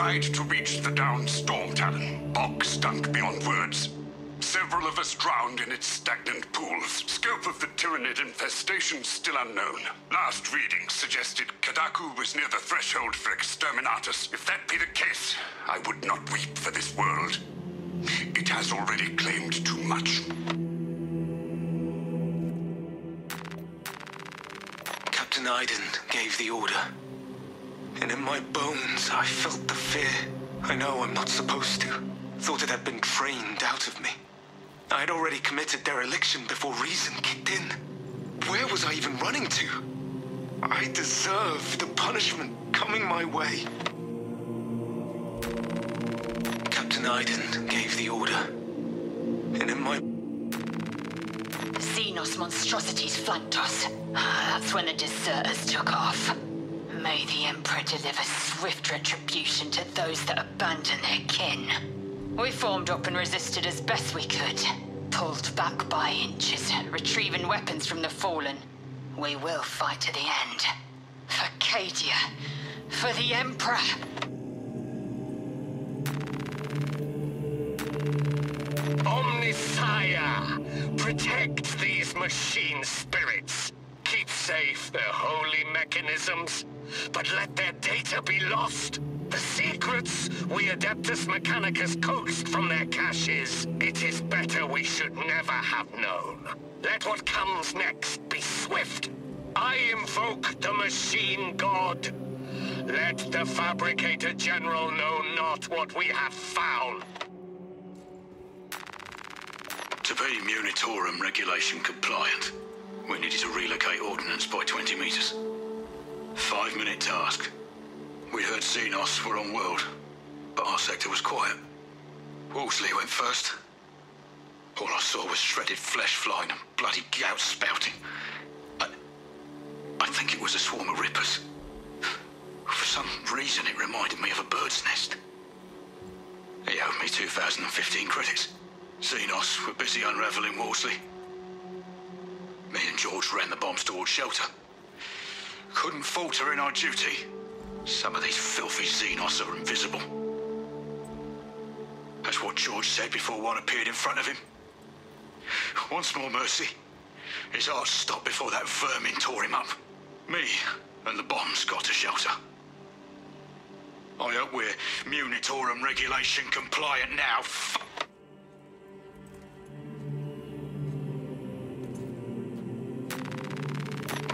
tried to reach the downed storm talon. Bog stunk beyond words. Several of us drowned in its stagnant pools. Scope of the Tyranid infestation still unknown. Last readings suggested Kadaku was near the threshold for exterminatus. If that be the case, I would not weep for this world. It has already claimed too much. Captain Iden gave the order. And in my bones, I felt the fear. I know I'm not supposed to. Thought it had been drained out of me. I had already committed dereliction before reason kicked in. Where was I even running to? I deserved the punishment coming my way. Captain Iden gave the order. And in my... Xenos monstrosities flanked us. That's when the deserters took off. May the Emperor deliver swift retribution to those that abandon their kin. We formed up and resisted as best we could. Pulled back by inches, retrieving weapons from the fallen. We will fight to the end. For Cadia. For the Emperor. Omnisire! Protect these machine spirits. Keep safe their holy mechanisms. But let their data be lost. The secrets we Adeptus Mechanicus coaxed from their caches. It is better we should never have known. Let what comes next be swift. I invoke the machine god. Let the Fabricator General know not what we have found. To be Munitorum regulation compliant, we needed to relocate ordnance by 20 meters. 5-minute task. We heard Xenos were on world, but our sector was quiet. Wolseley went first. All I saw was shredded flesh flying and bloody gout spouting. I think it was a swarm of rippers. For some reason it reminded me of a bird's nest. He owed me 2015 credits. Xenos were busy unraveling Wolseley. Me and George ran the bombs towards shelter. Couldn't falter in our duty. Some of these filthy Xenos are invisible. That's what George said before one appeared in front of him. Once more mercy. His heart stopped before that vermin tore him up. Me and the bombs got to shelter. I hope we're Munitorum regulation compliant now.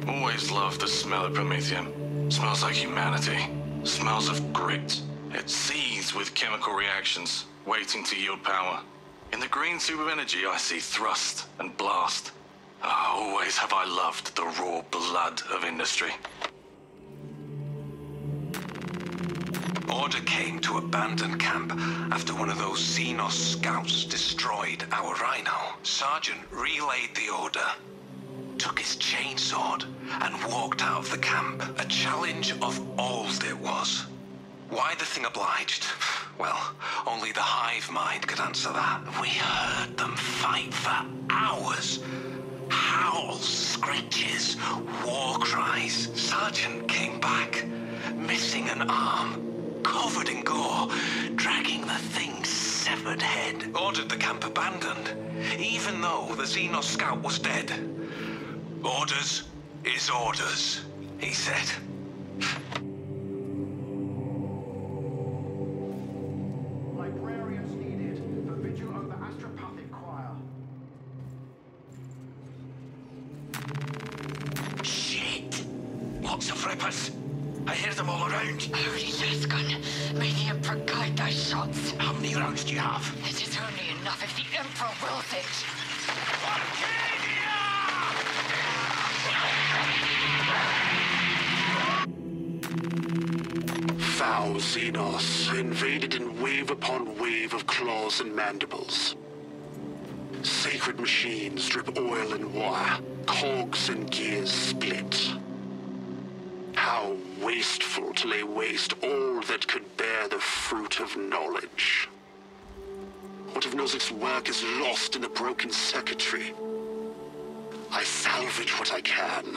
Always loved the smell of Promethium. Smells like humanity. Smells of grit. It seethes with chemical reactions, waiting to yield power. In the green soup of energy, I see thrust and blast. Always have I loved the raw blood of industry. Order came to abandon camp after one of those Xenos scouts destroyed our rhino. Sergeant relayed the order, took his chainsword, and walked out of the camp. A challenge of old it was. Why the thing obliged? Well, only the hive mind could answer that. We heard them fight for hours. Howls, screeches, war cries. Sergeant came back, missing an arm, covered in gore, dragging the thing's severed head. Ordered the camp abandoned, even though the Xenos scout was dead. Orders is orders, he said. Librarians needed for vigil of the astropathic choir. Shit! Lots of rippers. I hear them all around. Holy Deathgun, may the Emperor guide thy shots. How many rounds do you have? It is only enough if the Emperor wills it. Foul Xenos invaded in wave upon wave of claws and mandibles. Sacred machines drip oil and wire, cogs and gears split. How wasteful to lay waste all that could bear the fruit of knowledge. What if Nozik's work is lost in the broken circuitry? I salvage what I can,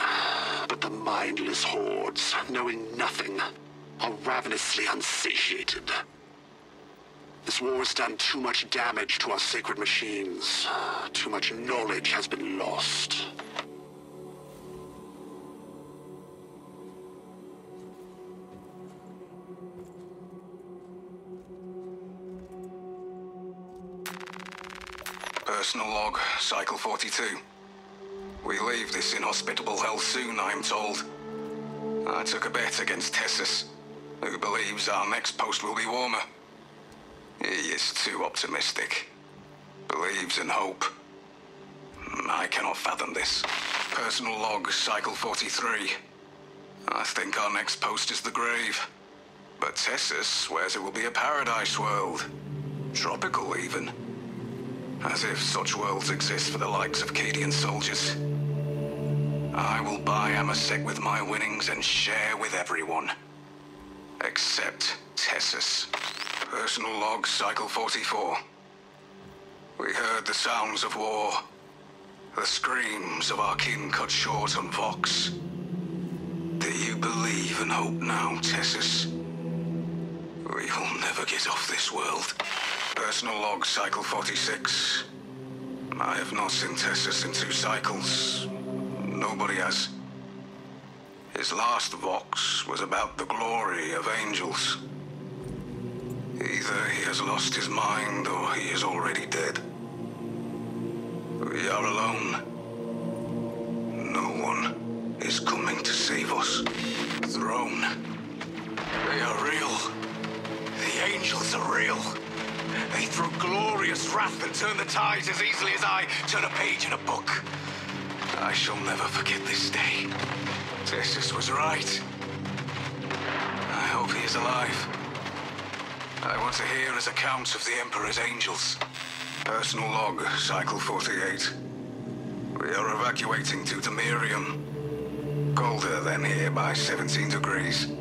but the mindless hordes, knowing nothing, are ravenously unsatiated. This war has done too much damage to our sacred machines. Too much knowledge has been lost. Personal log, Cycle 42. We leave this inhospitable hell soon, I am told. I took a bet against Tessus, who believes our next post will be warmer. He is too optimistic. Believes in hope. I cannot fathom this. Personal log, Cycle 43. I think our next post is the grave. But Tessus swears it will be a paradise world. Tropical, even. As if such worlds exist for the likes of Cadian soldiers. I will buy Amasek with my winnings and share with everyone. Except Tessus. Personal log, Cycle 44. We heard the sounds of war. The screams of our kin cut short on Vox. Do you believe and hope now, Tessus? We will never get off this world. Personal log, Cycle 46. I have not seen Tessus in 2 cycles. Nobody has. His last Vox was about the glory of angels. Either he has lost his mind or he is already dead. We are alone. No one is coming to save us. Throne. They are real. The angels are real. They throw glorious wrath and turn the tides as easily as I turn a page in a book. I shall never forget this day. Tessus was right. I hope he is alive. I want to hear his account of the Emperor's angels. Personal log, Cycle 48. We are evacuating to Imperium. Colder than here by 17 degrees.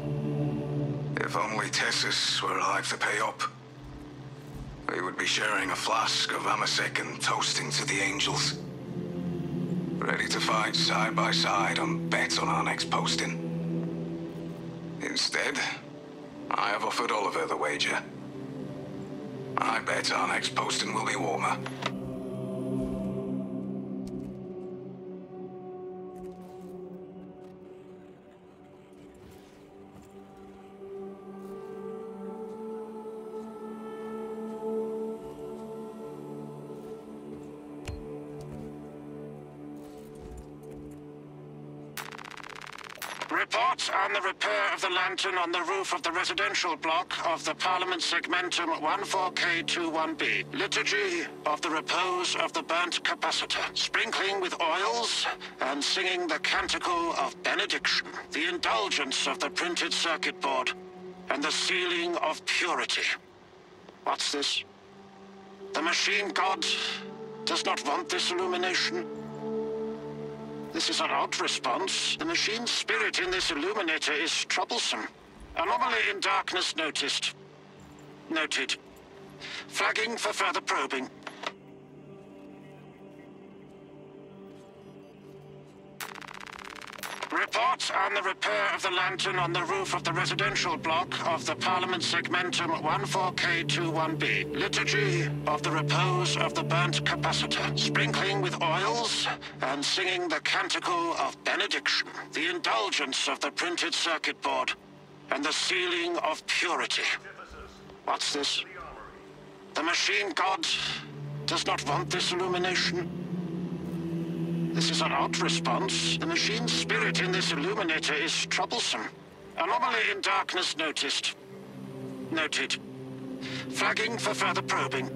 If only Tessus were alive to pay up. We would be sharing a flask of Amasek and toasting to the angels. Ready to fight side by side and bet on our next posting. Instead, I have offered Oliver the wager. I bet our next posting will be warmer. Report on the repair of the lantern on the roof of the residential block of the Parliament Segmentum 14K21B. Liturgy of the repose of the burnt capacitor. Sprinkling with oils and singing the canticle of benediction. The indulgence of the printed circuit board and the sealing of purity. What's this? The machine god does not want this illumination. This is an odd response. The machine spirit in this illuminator is troublesome. Anomaly in darkness noticed. Noted. Flagging for further probing. Report on the repair of the lantern on the roof of the residential block of the Parliament Segmentum 14K21B. Liturgy of the repose of the burnt capacitor. Sprinkling with oils and singing the canticle of benediction. The indulgence of the printed circuit board and the sealing of purity. What's this? The machine god does not want this illumination. This is an odd response. The machine spirit in this illuminator is troublesome. Anomaly in darkness noticed. Noted. Flagging for further probing.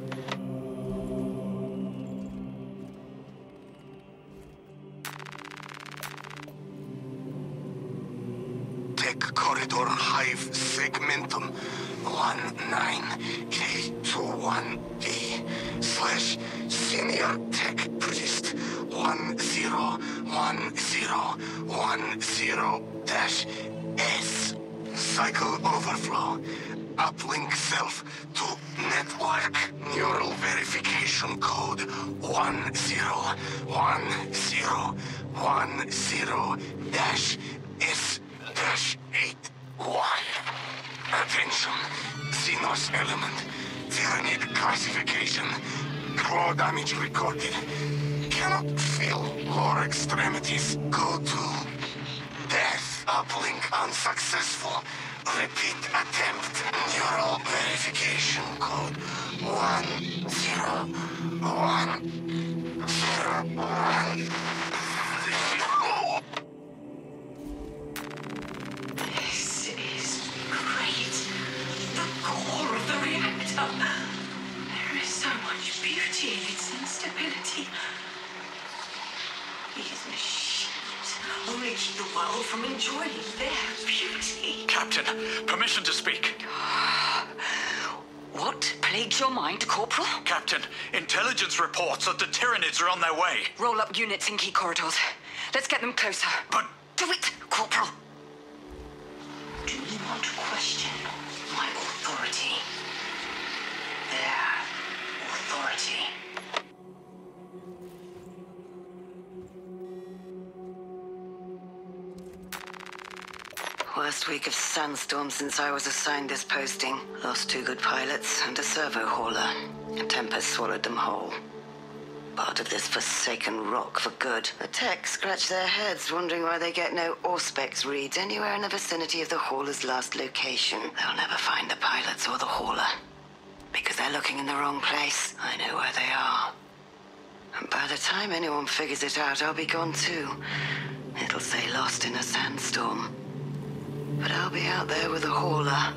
Tech Corridor Hive Segmentum 19K21B/Senior Tech Priest 101010-S. Cycle overflow. Uplink self to network. Neural verification code 101010-S-81. Attention. Xenos element. Tyranid classification. Claw damage recorded. Cannot feel lower extremities. Go to death. Uplink unsuccessful. Repeat attempt. Neural verification code 101101. This is great. The core of the reactor. There is so much beauty in its instability. These machines only keep the world from enjoying their beauty. Captain, permission to speak. What plagues your mind, Corporal? Captain, intelligence reports that the Tyranids are on their way. Roll up units in key corridors. Let's get them closer. But... Do it, Corporal. Do not question my authority. Their authority. Worst week of sandstorm since I was assigned this posting. Lost 2 good pilots and a servo hauler. A tempest swallowed them whole. Part of this forsaken rock for good. The techs scratch their heads wondering why they get no Auspex reads anywhere in the vicinity of the hauler's last location. They'll never find the pilots or the hauler. Because they're looking in the wrong place. I know where they are. And by the time anyone figures it out, I'll be gone too. It'll say lost in a sandstorm. But I'll be out there with a hauler.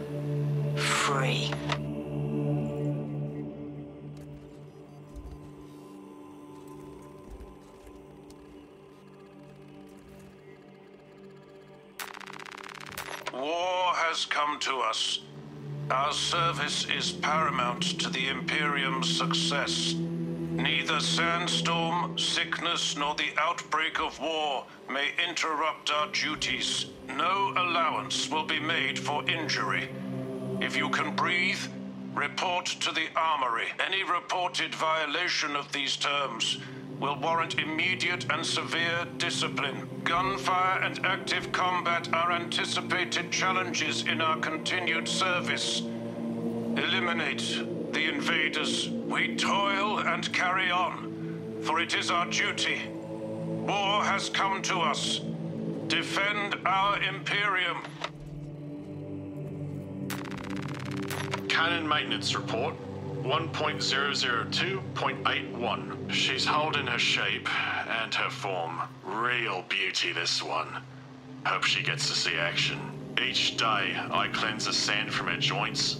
Free. War has come to us. Our service is paramount to the Imperium's success. Neither sandstorm, sickness, nor the outbreak of war may interrupt our duties. No allowance will be made for injury. If you can breathe, report to the armory. Any reported violation of these terms will warrant immediate and severe discipline. Gunfire and active combat are anticipated challenges in our continued service. Eliminate the invaders. We toil and carry on, for it is our duty. War has come to us. Defend our Imperium. Cannon maintenance report 1.002.81. She's holding her shape and her form. Real beauty, this one. Hope she gets to see action. Each day, I cleanse the sand from her joints,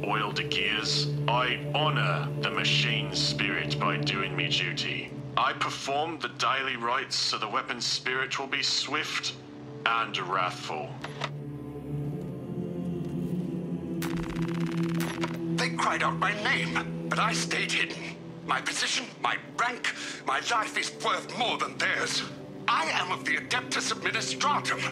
oil the gears. I honor the machine's spirit by doing me duty. I perform the daily rites so the weapon's spirit will be swift and wrathful. They cried out my name, but I stayed hidden. My position, my rank, my life is worth more than theirs. I am of the Adeptus Administratum.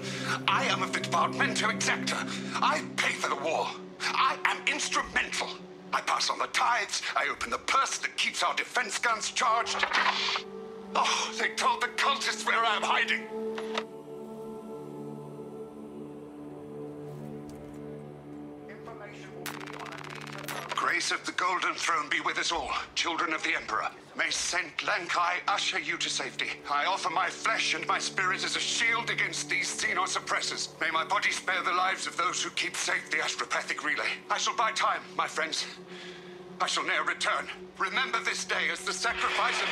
I am of the Departamento Exacta. I pay for the war. I am instrumental. I pass on the tithes. I open the purse that keeps our defense guns charged. Oh, they told the cultists where I am hiding. Grace of the Golden Throne be with us all, children of the Emperor. May Saint Lankai usher you to safety. I offer my flesh and my spirit as a shield against these Xenos oppressors. May my body spare the lives of those who keep safe the astropathic relay. I shall buy time, my friends. I shall ne'er return. Remember this day as the sacrifice of...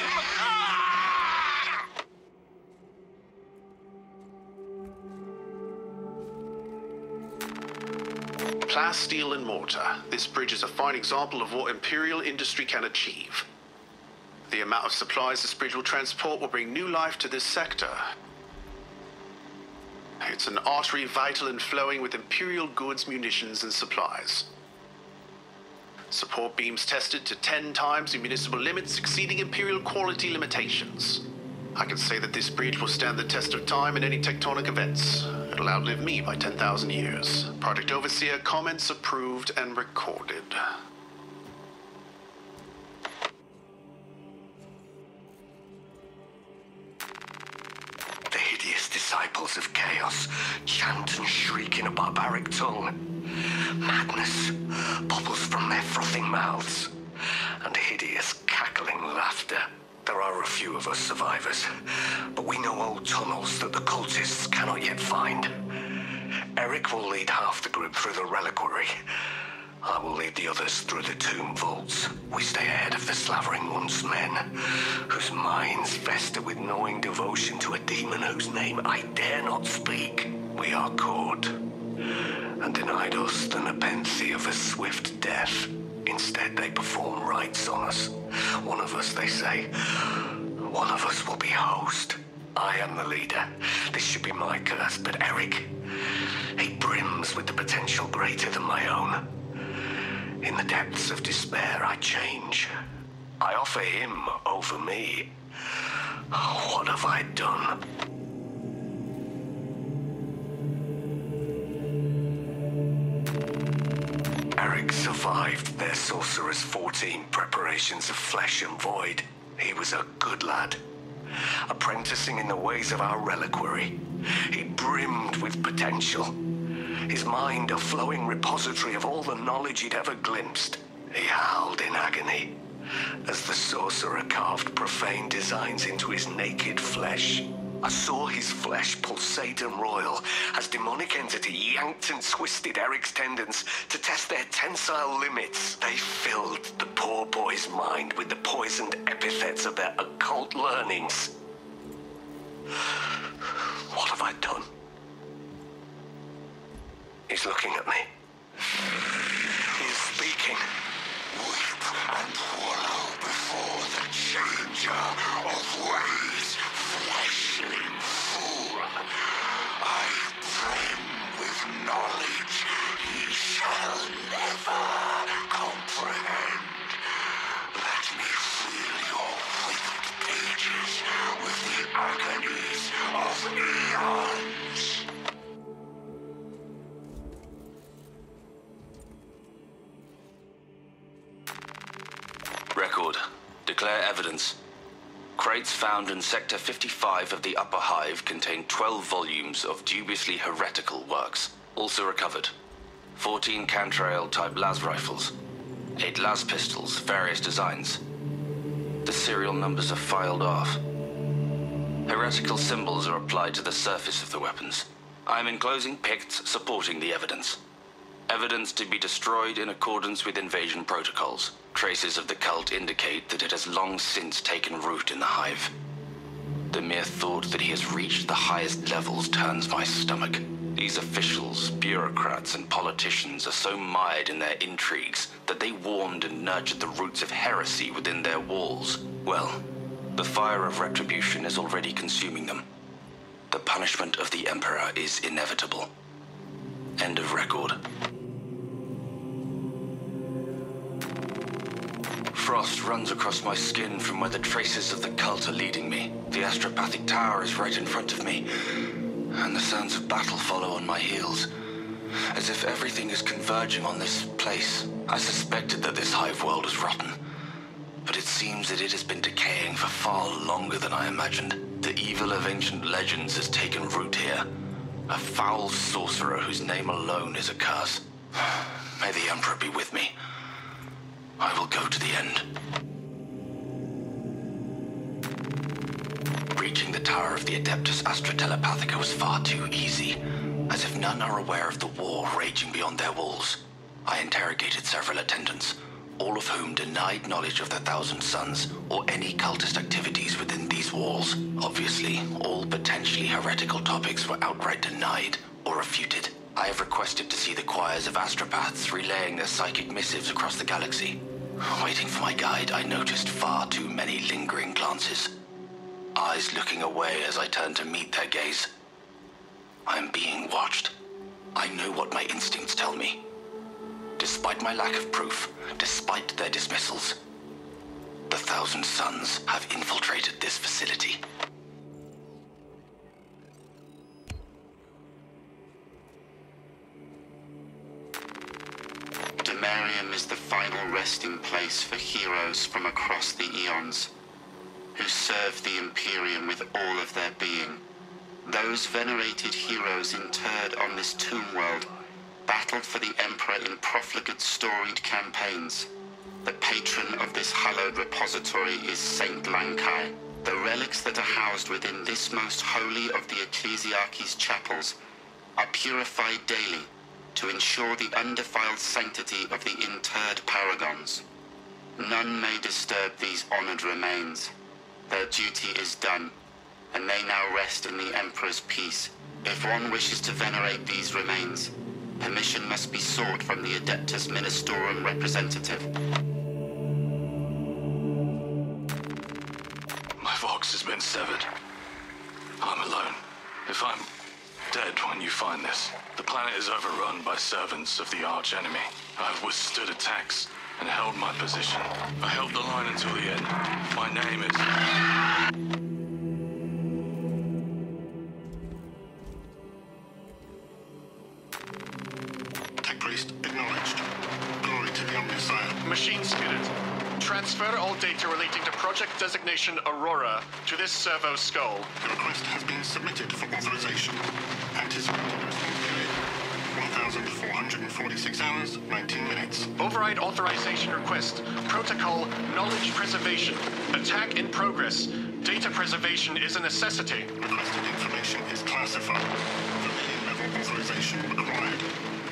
Class steel and mortar. This bridge is a fine example of what Imperial industry can achieve. The amount of supplies this bridge will transport will bring new life to this sector. It's an artery vital and flowing with Imperial goods, munitions, and supplies. Support beams tested to 10 times the municipal limits, exceeding Imperial quality limitations. I can say that this bridge will stand the test of time in any tectonic events. It'll outlive me by 10,000 years. Project Overseer comments approved and recorded. The hideous disciples of chaos chant and shriek in a barbaric tongue. Madness bubbles from their frothing mouths, and hideous cackling laughter. There are a few of us survivors, but we know old tunnels that the cultists cannot yet find. Eric will lead half the group through the reliquary. I will lead the others through the tomb vaults. We stay ahead of the slavering once men, whose minds fester with gnawing devotion to a demon whose name I dare not speak. We are caught, and denied us the nepenthe of a swift death. Instead, they perform rites on us. One of us, they say. One of us will be host. I am the leader. This should be my curse, but Eric, he brims with the potential greater than my own. In the depths of despair, I change. I offer him over me. What have I done? Eric survived their Sorcerer's 14 preparations of flesh and void. He was a good lad, apprenticing in the ways of our reliquary. He brimmed with potential. His mind a flowing repository of all the knowledge he'd ever glimpsed. He howled in agony as the sorcerer carved profane designs into his naked flesh. I saw his flesh pulsate and roil as demonic entity yanked and twisted Eric's tendons to test their tensile limits. They filled the poor boy's mind with the poisoned epithets of their occult learnings. What have I done? He's looking at me. He's speaking. Weep and wallow before the changer of ways, fleshling fool. I brim with knowledge he shall never comprehend. Let me fill your withered pages with the agonies of eons. Record. Declare evidence. Crates found in Sector 55 of the Upper Hive contain 12 volumes of dubiously heretical works. Also recovered. 14 Cantrail-type las rifles. 8 las pistols, various designs. The serial numbers are filed off. Heretical symbols are applied to the surface of the weapons. I am enclosing picts supporting the evidence. Evidence to be destroyed in accordance with invasion protocols. Traces of the cult indicate that it has long since taken root in the Hive. The mere thought that he has reached the highest levels turns my stomach. These officials, bureaucrats, and politicians are so mired in their intrigues that they warmed and nurtured the roots of heresy within their walls. Well, the fire of retribution is already consuming them. The punishment of the Emperor is inevitable. End of record. Frost runs across my skin from where the traces of the cult are leading me. The astropathic tower is right in front of me, and the sounds of battle follow on my heels, as if everything is converging on this place. I suspected that this hive world was rotten, but it seems that it has been decaying for far longer than I imagined. The evil of ancient legends has taken root here. A foul sorcerer whose name alone is a curse. May the Emperor be with me. I will go to the end. Reaching the tower of the Adeptus Astra Telepathica was far too easy, as if none are aware of the war raging beyond their walls. I interrogated several attendants, all of whom denied knowledge of the Thousand Sons or any cultist activities within these walls. Obviously, all potentially heretical topics were outright denied or refuted. I have requested to see the choirs of astropaths relaying their psychic missives across the galaxy. Waiting for my guide, I noticed far too many lingering glances. Eyes looking away as I turned to meet their gaze. I am being watched. I know what my instincts tell me. Despite my lack of proof, despite their dismissals, the Thousand Sons have infiltrated this facility. Imperium is the final resting place for heroes from across the eons, who served the Imperium with all of their being. Those venerated heroes interred on this tomb world battled for the Emperor in profligate storied campaigns. The patron of this hallowed repository is Saint Lankai. The relics that are housed within this most holy of the Ecclesiarchy's chapels are purified daily to ensure the undefiled sanctity of the interred paragons. None may disturb these honored remains. Their duty is done, and they now rest in the Emperor's peace. If one wishes to venerate these remains, permission must be sought from the Adeptus Ministorum representative. My vox has been severed. I'm alone. If I'm dead when you find this, the planet is overrun by servants of the arch-enemy. I've withstood attacks and held my position. I held the line until the end. My name is... Tech Priest acknowledged. Glory to the Omniscient. Machine Spirit. Transfer all data relating to Project Designation Aurora to this servo skull. The request has been submitted for authorization. Anticipated response period 1,446 hours, 19 minutes. Override authorization request. Protocol Knowledge Preservation. Attack in progress. Data preservation is a necessity. Requested information is classified. Vermilion level authorization required.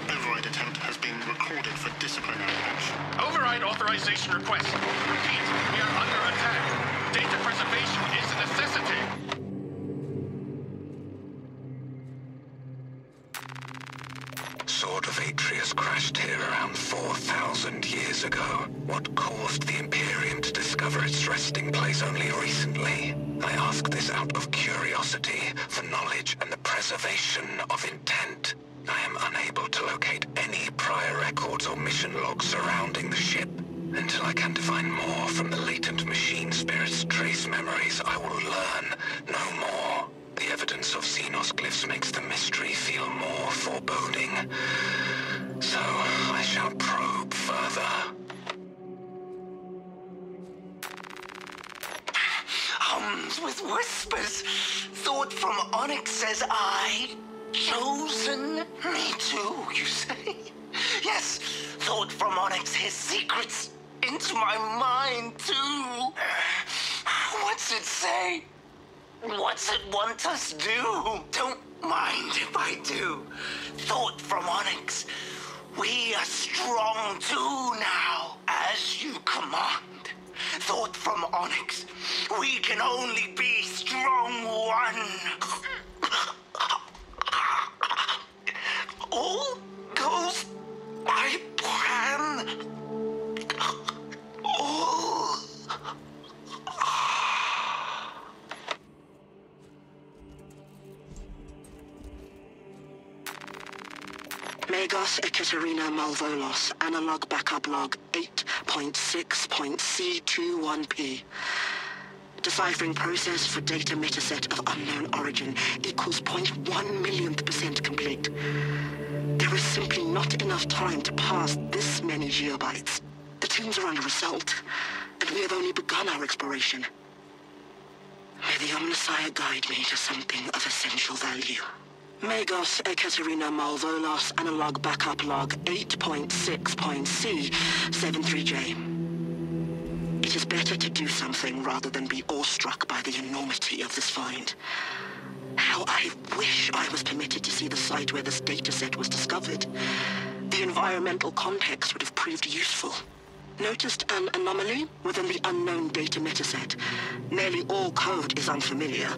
Override attempt has been recorded for disciplinary action. Override authorization request. Repeat, we are under attack. Data preservation is a necessity. Sword of Atreus crashed here around 4,000 years ago. What caused the Imperium to discover its resting place only recently? I ask this out of curiosity for knowledge and the preservation of intent. I am unable to locate any prior records or mission logs surrounding the ship. Until I can divine more from the latent machine spirit's trace memories, I will learn no more. The evidence of Xenos glyphs makes the mystery feel more foreboding. So I shall probe further. Hums with whispers. Thought from Onyx says I. Chosen? Me too, you say? Yes, thought from Onyx his secrets into my mind too. What's it say? What's it want us do? Don't mind if I do. Thought from Onyx, we are strong too now, as you command. Thought from Onyx, we can only be strong one. All goes by plan. All... Megos Ekaterina Malvolos, analog backup log 8.6.C21P. Deciphering process for data metaset of unknown origin equals 0.1 millionth % complete. There is simply not enough time to pass this many geobytes. The teams are under assault, and we have only begun our exploration. May the Omniscient guide me to something of essential value. Megos Ekaterina Malvolos, analog backup log 8.6.C73J. It is better to do something rather than be awestruck by the enormity of this find. How I wish I was permitted to see the site where this dataset was discovered. The environmental context would have proved useful. Noticed an anomaly within the unknown data metaset. Nearly all code is unfamiliar,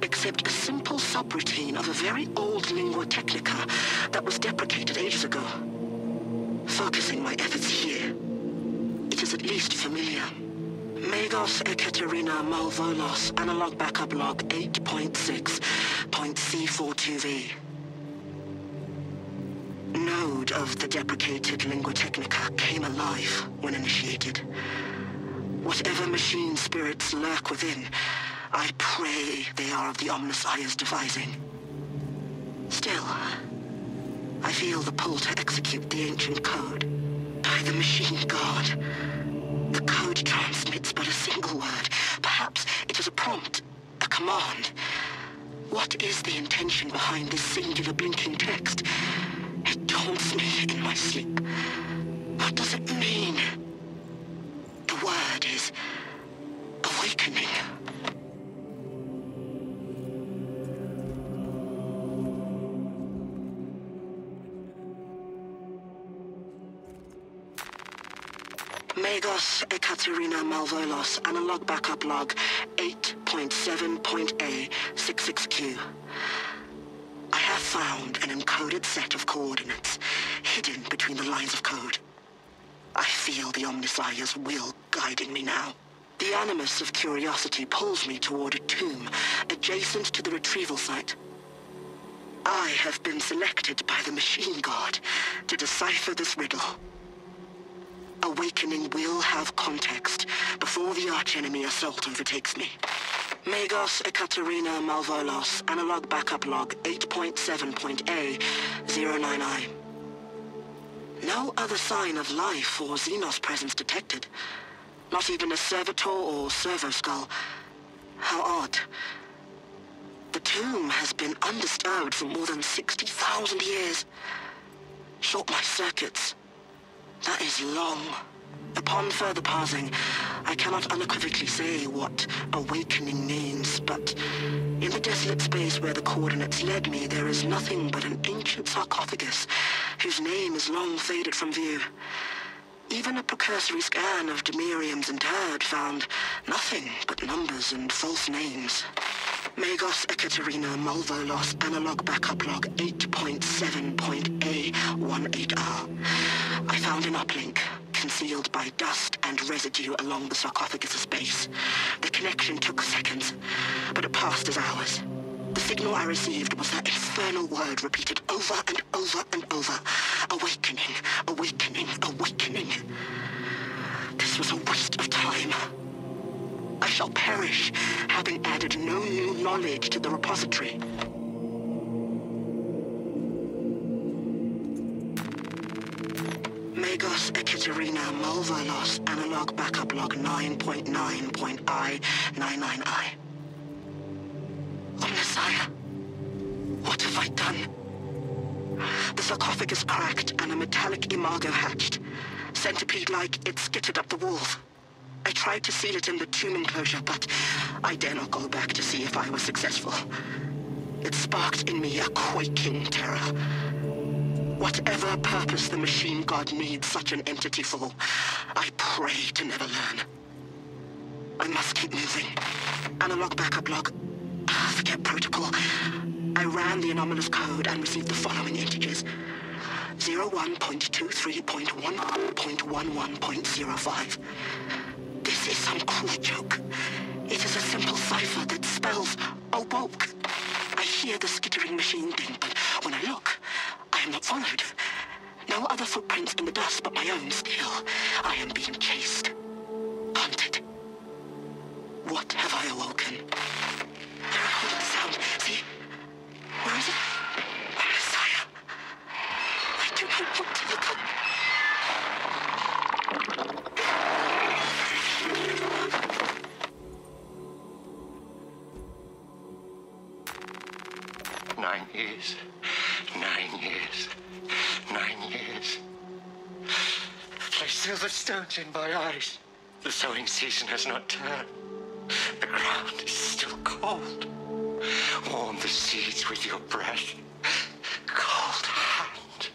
except a simple subroutine of a very old lingua technica that was deprecated ages ago. Focusing my efforts here, it is at least familiar. Megos Ekaterina Malvolos, analog backup log 8.6.C42V. Node of the deprecated lingua technica came alive when initiated. Whatever machine spirits lurk within, I pray they are of the Omniscient's devising. Still, I feel the pull to execute the ancient code. By the machine god. The code transmits but a single word. Perhaps it is a prompt, a command. What is the intention behind this singular blinking text? It haunts me in my sleep. What does it mean? The word is awakening. Magos Ekaterina Malvolos, analog backup log 8.7.A66Q. I have found an encoded set of coordinates hidden between the lines of code. I feel the Omnissiah's will guiding me now. The animus of curiosity pulls me toward a tomb adjacent to the retrieval site. I have been selected by the Machine God to decipher this riddle. Awakening will have context before the archenemy assault overtakes me. Magos Ekaterina Malvolos, analog backup log 8.7.A09I. No other sign of life or Xenos presence detected. Not even a servitor or servo skull. How odd. The tomb has been undisturbed for more than 60,000 years. Short my circuits. That is long. Upon further parsing, I cannot unequivocally say what awakening means, but in the desolate space where the coordinates led me, there is nothing but an ancient sarcophagus whose name is long faded from view. Even a precursory scan of Demirium's interred found nothing but numbers and false names. Magos Ekaterina Malvolos, analog backup log 8.7.A18R. I found an uplink, concealed by dust and residue along the sarcophagus's base. The connection took seconds, but it passed as hours. The signal I received was that infernal word repeated over and over and over. Awakening, awakening, awakening. This was a waste of time. I shall perish, having added no new knowledge to the repository. Magos Ekaterina Malvolos, analog backup log 9.9.I99I. Omnissiah, what have I done? The sarcophagus cracked and a metallic imago hatched. Centipede-like, it skittered up the walls. I tried to seal it in the tomb enclosure, but I dare not go back to see if I was successful. It sparked in me a quaking terror. Whatever purpose the Machine God needs such an entity for, I pray to never learn. I must keep moving. Analog backup log. Forget protocol. I ran the anomalous code and received the following integers. 01.23.1.11.05. This is some cruel joke. It is a simple cipher that spells awoke. I hear the skittering machine ding, but when I look, I am not followed. No other footprints in the dust but my own still. I am being chased. Hunted. What have I awoken? I recorded the sound. See? Where is it? Omnissiah. I do not want to look up. Nine years. 9 years. 9 years. Place silver stones in my eyes. The sowing season has not turned. The ground is still cold. Warm the seeds with your breath. Cold hand.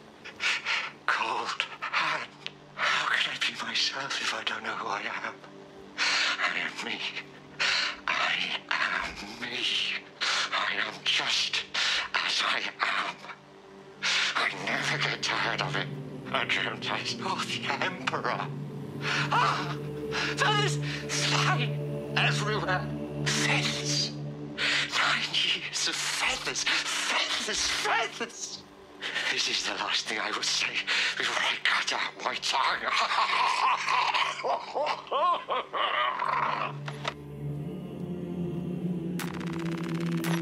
Cold hand. How can I be myself if I don't know who I am? I am me. I am me. I am just as I am. I never get tired of it. I dreamt I saw the Emperor. Ah! Feathers flying everywhere. Feathers. 9 years of feathers. Feathers, feathers. This is the last thing I will say before I cut out my tongue.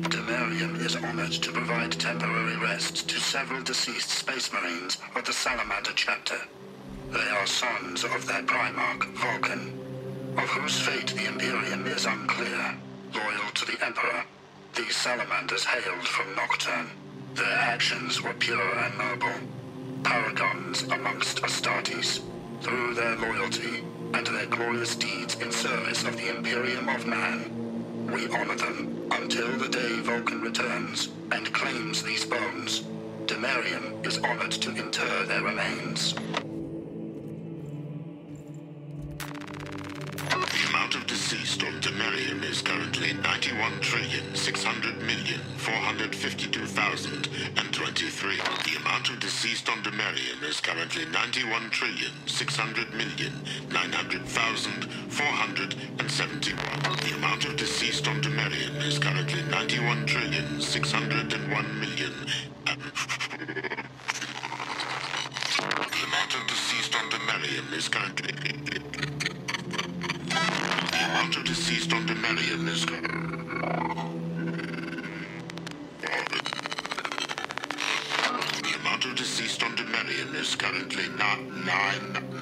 Imperium is honored to provide temporary rest to several deceased space marines of the Salamander chapter. They are sons of their primarch, Vulcan, of whose fate the Imperium is unclear. Loyal to the Emperor, these salamanders hailed from Nocturne. Their actions were pure and noble. paragons amongst Astartes. Through their loyalty and their glorious deeds in service of the Imperium of Man, we honor them until the day Vulcan returns and claims these bones. Imperium is honored to inter their remains. The amount of deceased on Imperium is currently 91,600,452,023. The amount of deceased on Imperium is currently 91,600,900,471. The amount of deceased on Imperium is currently 91,601,000,000. The amount of deceased on Imperium is currently... The amount of deceased on Imperium is... The amount of deceased on Imperium is currently not 9...